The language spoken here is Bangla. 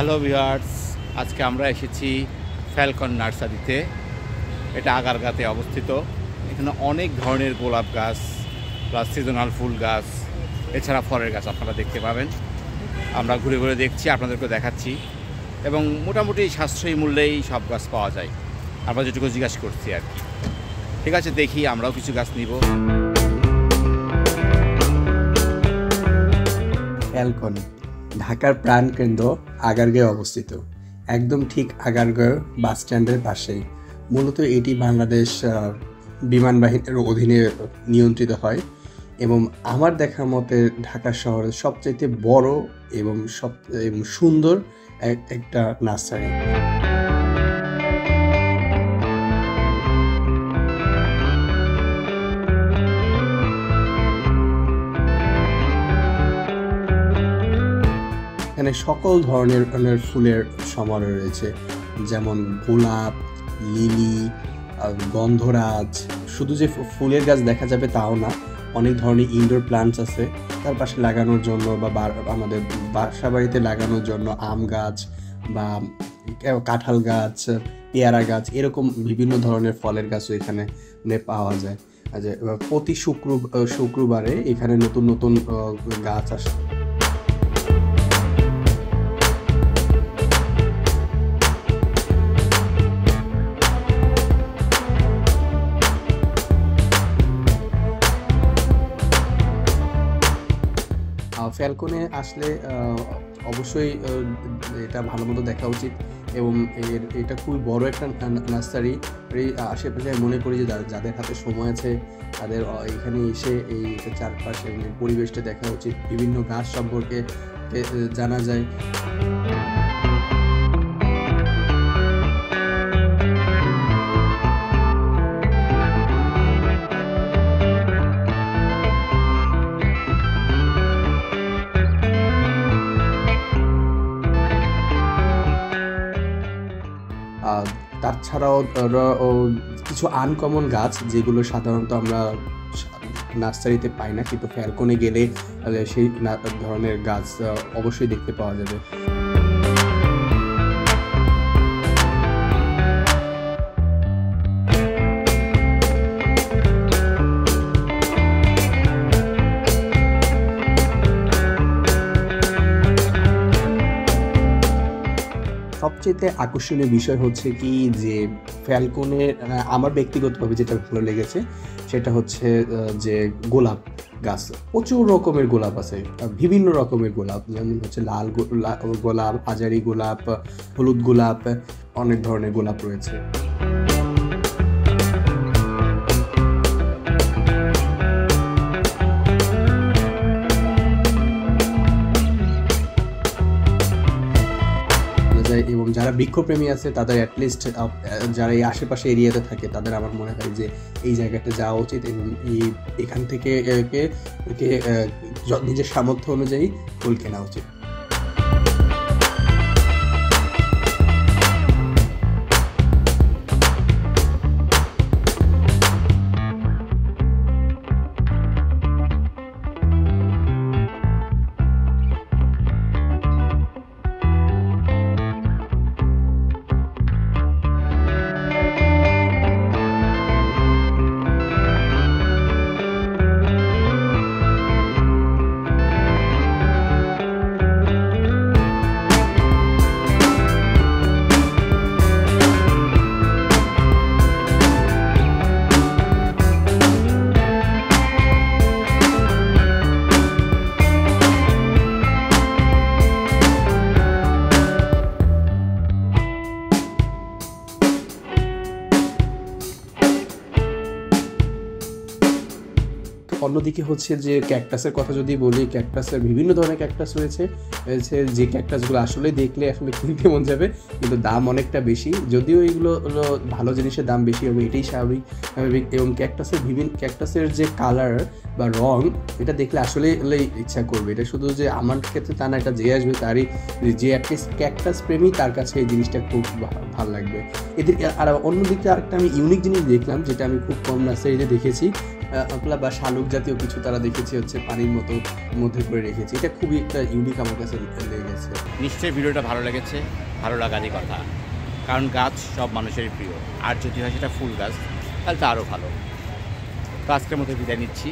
হ্যালো ভিউয়ার্স, আজকে আমরা এসেছি ফ্যালকন নার্সারিতে। এটা আগারগাঁতে অবস্থিত। এখানে অনেক ধরনের গোলাপ গাছ প্লাস সিজনাল ফুল গাছ এছাড়া ফলের গাছ আপনারা দেখতে পাবেন। আমরা ঘুরে ঘুরে দেখছি, আপনাদেরকে দেখাচ্ছি এবং মোটামুটি সাশ্রয়ী মূল্যেই সব গাছ পাওয়া যায়। আমরা যেটুকু জিজ্ঞাসা করছি আর কি। ঠিক আছে, দেখি আমরাও কিছু গাছ নিব। ফ্যালকন ঢাকার প্রাণকেন্দ্র আগারগাঁয়ে অবস্থিত, একদম ঠিক আগারগাঁও বাস স্ট্যান্ডের পাশেই। মূলত এটি বাংলাদেশ বিমান বাহিনীর অধীনে নিয়ন্ত্রিত হয় এবং আমার দেখা মতে ঢাকা শহরের সবচাইতে বড় এবং সুন্দর একটা নার্সারি। এখানে সকল ধরনের ফুলের সমারোহ রয়েছে, যেমন গোলাপ, লিলি, গন্ধরাজ। শুধু যে ফুলের গাছ দেখা যাবে তাও না, অনেক ধরনের ইনডোর প্লান্টস আছে তার পাশে লাগানোর জন্য বা আমাদের বাসা বাড়িতে লাগানোর জন্য আম গাছ বা কাঁঠাল গাছ, পেয়ারা গাছ, এরকম বিভিন্ন ধরনের ফলের গাছও এখানে পাওয়া যায়। প্রতি শুক্রবারে এখানে নতুন নতুন গাছ আসে। ফ্যালকনে আসলে অবশ্যই এটা ভালো মতো দেখা উচিত এবং এটা খুবই বড় একটা নার্সারি। আশেপাশে মনে করি যে যাদের হাতে সময় আছে তাদের এখানে এসে এই চারপাশে পরিবেশটা দেখা উচিত। বিভিন্ন গাছ সম্পর্কে জানা যায়। তাছাড়াও কিছু আনকমন গাছ যেগুলো সাধারণত আমরা নার্সারিতে পাই না, কিন্তু ফ্যালকনে গেলে সেই ধরনের গাছ অবশ্যই দেখতে পাওয়া যাবে। সবচেয়ে আকর্ষণীয় বিষয় হচ্ছে কি যে ফ্যালকনের আমার ব্যক্তিগতভাবে যেটা ভালো লেগেছে সেটা হচ্ছে যে গোলাপ গাছ। প্রচুর রকমের গোলাপ আছে, বিভিন্ন রকমের গোলাপ, যেমন হচ্ছে লাল গোলাপ, হাজারি গোলাপ, হলুদ গোলাপ, অনেক ধরনের গোলাপ রয়েছে। এবং যারা বৃক্ষপ্রেমী আছে তাদের অ্যাটলিস্ট যারা এই আশেপাশে এরিয়াতে থাকে তাদের আমার মনে হয় যে এই জায়গাটা যাওয়া উচিত এবং এখান থেকে নিজের সামর্থ্য অনুযায়ী ফুল কেনা উচিত। অন্যদিকে হচ্ছে যে ক্যাকটাসের কথা যদি বলি, ক্যাকটাসের বিভিন্ন ধরনের ক্যাকটাস রয়েছে যে ক্যাকটাসগুলো আসলে দেখলে আসলে কিনতে মন যাবে, কিন্তু দাম অনেকটা বেশি। যদিও এগুলো ভালো জিনিসের দাম বেশি হবে, এটাই স্বাভাবিক। এবং ক্যাকটাসের যে কালার বা রং, এটা দেখলে আসলে ইচ্ছা করবে। এটা শুধু যে আমার ক্ষেত্রে তা না, এটা যে আসবে তারই, যে অ্যাটলিস্ট ক্যাকটাস প্রেমী তার কাছে এই জিনিসটা খুব ভালো লাগবে। এদের আর অন্যদিকে আরেকটা আমি ইউনিক জিনিস দেখলাম, যেটা আমি খুব কম নার্সারিতে দেখেছি, বা শালুক জাতীয় কিছু তারা দেখেছি হচ্ছে পানির মধ্যে করে রেখেছে। এটা খুবই একটা ইউনিক আমার কাছে লেগেছে। নিশ্চয়ই ভিডিওটা ভালো লেগেছে, ভালো লাগারই কথা, কারণ গাছ সব মানুষেরই প্রিয়, আর যদি হয় সেটা ফুল গাছ তাহলে তো আরও ভালো। তো আজকের মতো বিদায় নিচ্ছি।